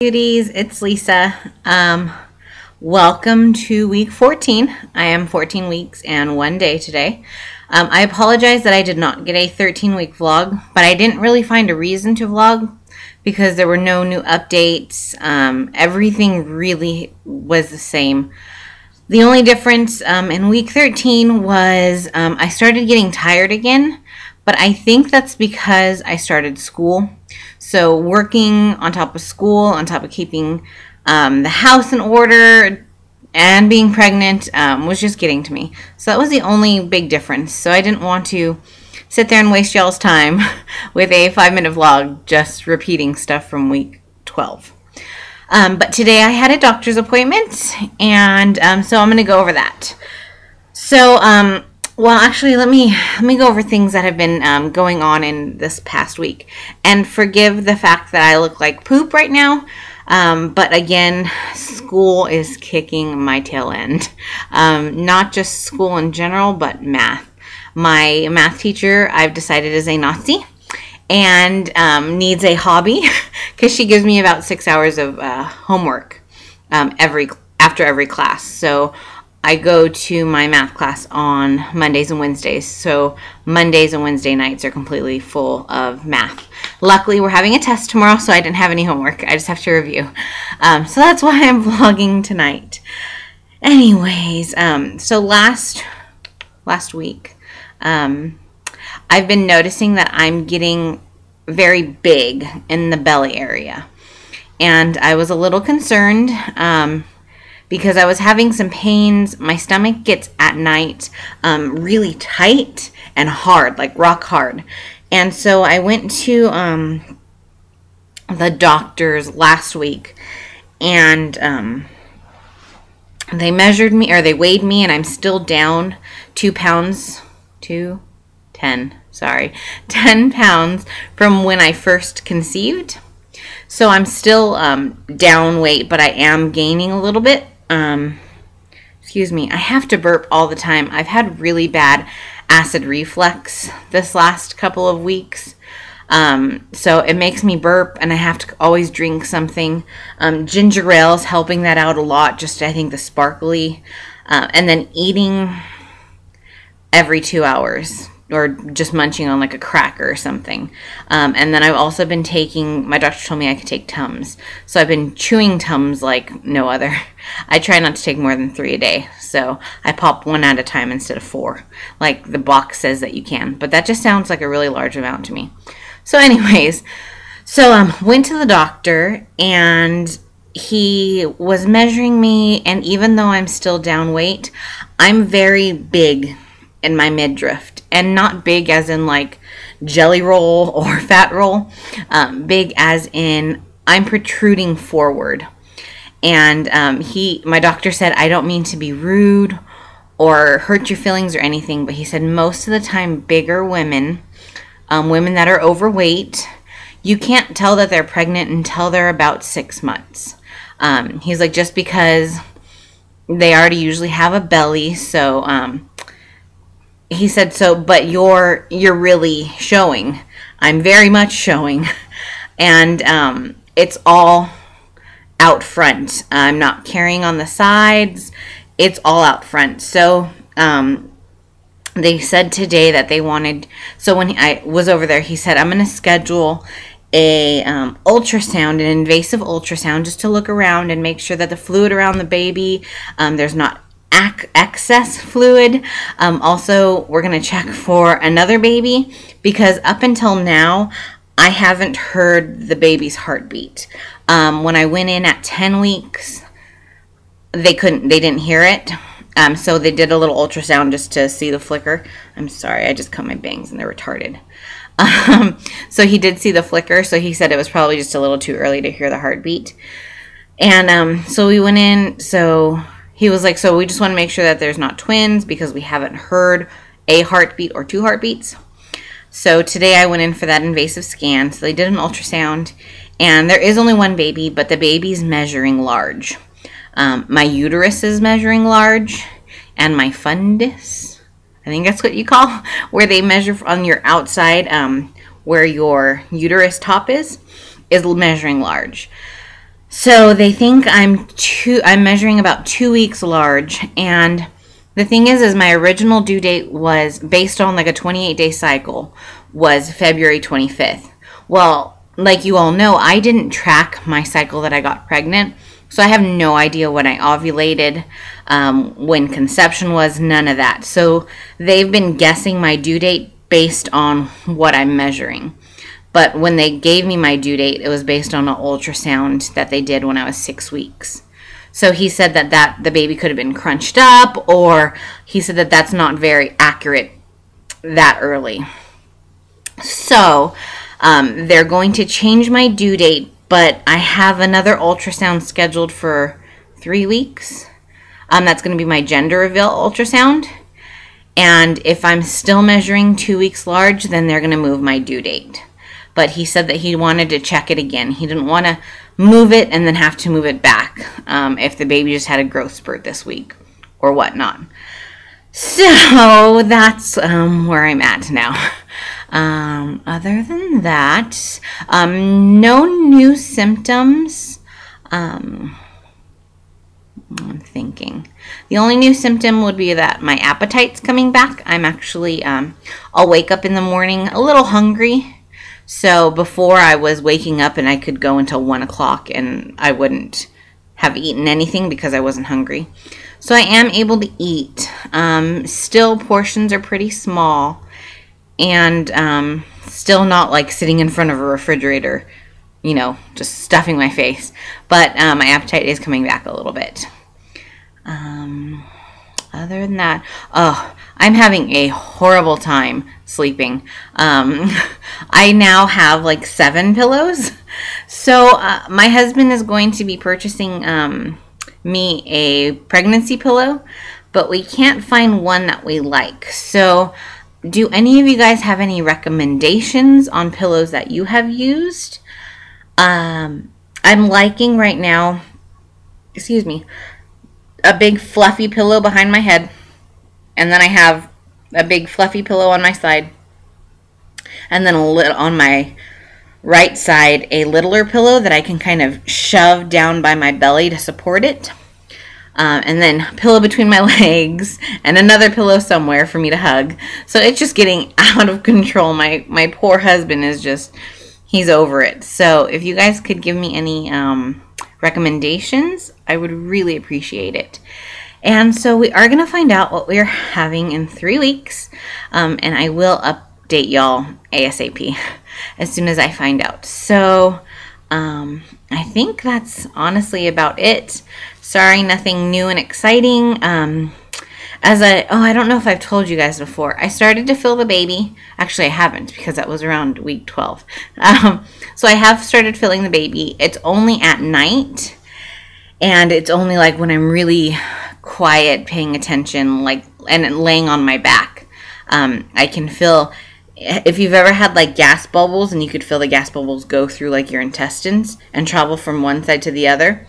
Beauties, it's Lisa. Welcome to week 14. I am 14 weeks and 1 day today. I apologize that I did not get a 13-week vlog, but I didn't really find a reason to vlog because there were no new updates. Everything really was the same. The only difference in week 13 was I started getting tired again, but I think that's because I started school. So working on top of school, on top of keeping the house in order and being pregnant was just getting to me. So that was the only big difference. So I didn't want to sit there and waste y'all's time with a 5-minute vlog just repeating stuff from week 12. But today I had a doctor's appointment, and so I'm going to go over that. So, well, actually, let me go over things that have been going on in this past week. And forgive the fact that I look like poop right now. But again, school is kicking my tail end. Not just school in general, but math. My math teacher, I've decided, is a Nazi and needs a hobby because she gives me about 6 hours of homework after every class. So I go to my math class on Mondays and Wednesdays. So Mondays and Wednesday nights are completely full of math. Luckily, we're having a test tomorrow, so I didn't have any homework. I just have to review. So that's why I'm vlogging tonight. Anyways, so last week, I've been noticing that I'm getting very big in the belly area. And I was a little concerned because I was having some pains. My stomach gets at night really tight and hard, like rock hard. And so I went to the doctor's last week, and they measured me, or they weighed me, and I'm still down 10 pounds from when I first conceived. So I'm still down weight, but I am gaining a little bit. Excuse me, I have to burp all the time. I've had really bad acid reflux this last couple of weeks. So it makes me burp, and I have to always drink something. Ginger ale is helping that out a lot, just I think the sparkly. And then eating every 2 hours, or just munching on like a cracker or something. And then I've also been taking, my doctor told me I could take Tums. So I've been chewing Tums like no other. I try not to take more than 3 a day. So I pop 1 at a time instead of 4. Like the box says that you can. But that just sounds like a really large amount to me. So anyways, so went to the doctor, and he was measuring me. And even though I'm still down weight, I'm very big in my midriff. And not big as in like jelly roll or fat roll. Big as in I'm protruding forward. And my doctor said, I don't mean to be rude or hurt your feelings or anything, but he said most of the time bigger women, women that are overweight, you can't tell that they're pregnant until they're about 6 months. He's like, just because they already usually have a belly, so he said, so, but you're really showing. I'm very much showing. And it's all out front. I'm not carrying on the sides. It's all out front. So they said today that they wanted, so when I was over there, he said, I'm going to schedule a ultrasound, an invasive ultrasound, just to look around and make sure that the fluid around the baby, there's not excess fluid. Also, we're going to check for another baby, because up until now I haven't heard the baby's heartbeat. When I went in at 10 weeks, they didn't hear it. So they did a little ultrasound just to see the flicker. I'm sorry, I just cut my bangs and they're retarded. So he did see the flicker, so he said it was probably just a little too early to hear the heartbeat. And so we went in, so he was like, so we just want to make sure that there's not twins, because we haven't heard a heartbeat or 2 heartbeats. So today I went in for that invasive scan. So they did an ultrasound, and there is only 1 baby, but the baby's measuring large. My uterus is measuring large, and my fundus, I think that's what you call, where they measure on your outside, where your uterus top is measuring large. So they think I'm measuring about 2 weeks large, and the thing is my original due date was based on like a 28-day cycle was February 25th. Well, like you all know, I didn't track my cycle that I got pregnant, so I have no idea when I ovulated, when conception was, none of that. So they've been guessing my due date based on what I'm measuring. But when they gave me my due date, it was based on an ultrasound that they did when I was 6 weeks. So he said that the baby could have been crunched up, or he said that that's not very accurate that early. So they're going to change my due date, but I have another ultrasound scheduled for 3 weeks. That's going to be my gender reveal ultrasound. And if I'm still measuring 2 weeks large, then they're going to move my due date. But he said that he wanted to check it again. He didn't want to move it and then have to move it back if the baby just had a growth spurt this week or whatnot. So that's where I'm at now. Other than that, no new symptoms. I'm thinking. The only new symptom would be that my appetite's coming back. I'm actually, I'll wake up in the morning a little hungry. So before I was waking up and I could go until 1 o'clock and I wouldn't have eaten anything because I wasn't hungry. So I am able to eat. Still portions are pretty small, and still not like sitting in front of a refrigerator, you know, just stuffing my face. But my appetite is coming back a little bit. Other than that, oh, I'm having a horrible time sleeping. I now have like 7 pillows. So my husband is going to be purchasing me a pregnancy pillow, but we can't find one that we like. So do any of you guys have any recommendations on pillows that you have used? I'm liking right now, excuse me, a big fluffy pillow behind my head, and then I have a big fluffy pillow on my side, and then on my right side a littler pillow that I can kind of shove down by my belly to support it, and then pillow between my legs, and another pillow somewhere for me to hug. So it's just getting out of control. My poor husband is just, he's over it. So if you guys could give me any recommendations, I would really appreciate it. And so we are going to find out what we are having in 3 weeks, and I will update y'all ASAP as soon as I find out. So I think that's honestly about it. Sorry, nothing new and exciting. I don't know if I've told you guys before, I started to feel the baby. Actually, I haven't, because that was around week 12. So I have started feeling the baby. It's only at night, and it's only like when I'm really quiet, paying attention, like, and laying on my back. I can feel, if you've ever had like gas bubbles and you could feel the gas bubbles go through like your intestines and travel from one side to the other,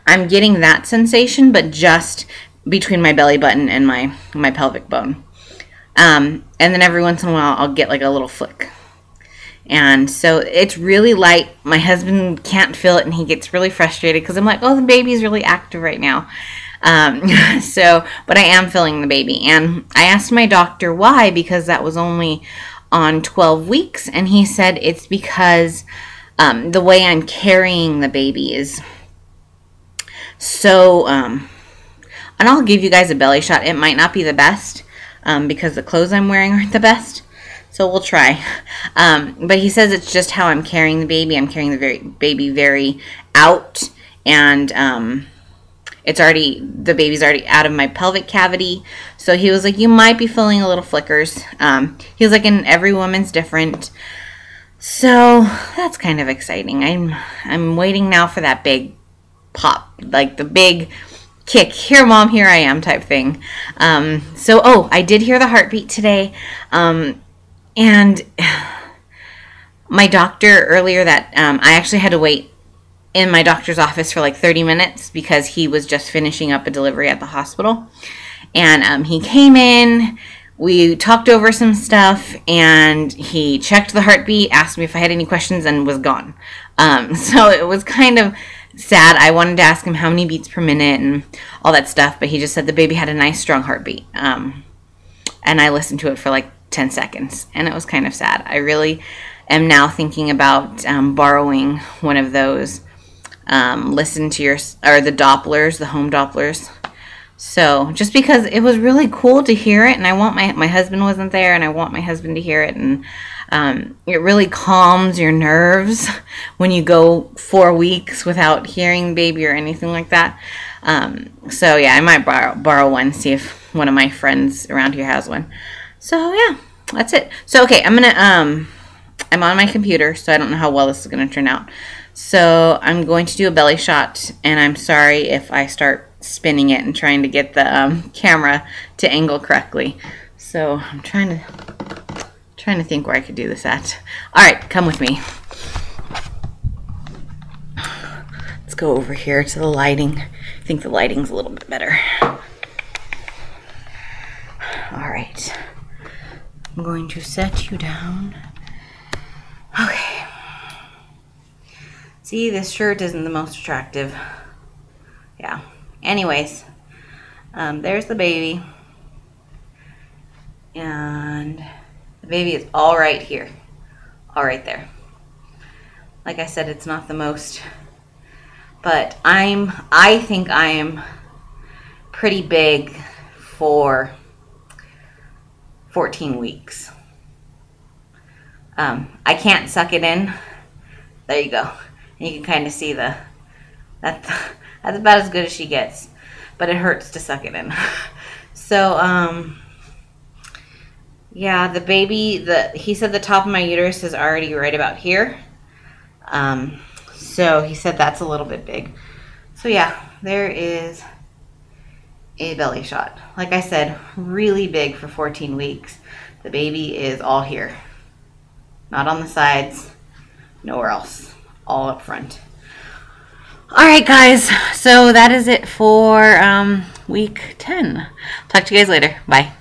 I'm getting that sensation, but just between my belly button and my pelvic bone. And then every once in a while I'll get like a little flick. And so it's really light. My husband can't feel it, and he gets really frustrated because I'm like, oh, the baby's really active right now. But I am feeling the baby. And I asked my doctor why, because that was only on 12 weeks. And he said it's because the way I'm carrying the baby is so, and I'll give you guys a belly shot. It might not be the best because the clothes I'm wearing aren't the best. So we'll try. But he says it's just how I'm carrying the baby. I'm carrying the baby very out, and the baby's already out of my pelvic cavity. So he was like, you might be feeling a little flickers. He was like, and every woman's different. So that's kind of exciting. I'm waiting now for that big pop, like the big kick. Here, Mom, here I am type thing. I did hear the heartbeat today. And my doctor earlier that I actually had to wait in my doctor's office for like 30 minutes because he was just finishing up a delivery at the hospital. And he came in, we talked over some stuff, and he checked the heartbeat, asked me if I had any questions, and was gone. So it was kind of sad. I wanted to ask him how many beats per minute and all that stuff, but he just said the baby had a nice strong heartbeat. And I listened to it for like 10 seconds, and it was kind of sad. I really am now thinking about borrowing one of those. Listen to the Dopplers, the home Dopplers. So just because it was really cool to hear it, and I want my husband wasn't there, and I want my husband to hear it, and it really calms your nerves when you go 4 weeks without hearing baby or anything like that. So yeah, I might borrow one, see if one of my friends around here has one. So yeah, that's it. So okay, I'm on my computer, so I don't know how well this is gonna turn out. So I'm going to do a belly shot, and I'm sorry if I start spinning it and trying to get the camera to angle correctly. So I'm trying to think where I could do this at. All right, come with me. Let's go over here to the lighting. I think the lighting's a little bit better. All right, I'm going to set you down. Okay. See, this shirt isn't the most attractive. Yeah. Anyways, there's the baby. And the baby is all right here. All right there. Like I said, it's not the most, but I think I am pretty big for 14 weeks. I can't suck it in. There you go. You can kind of see that's about as good as she gets, but it hurts to suck it in. So, yeah, the baby, he said the top of my uterus is already right about here. So he said that's a little bit big. So yeah, there is a belly shot. Like I said, really big for 14 weeks. The baby is all here. Not on the sides, nowhere else. All up front. All right, guys. So that is it for week 10. Talk to you guys later. Bye.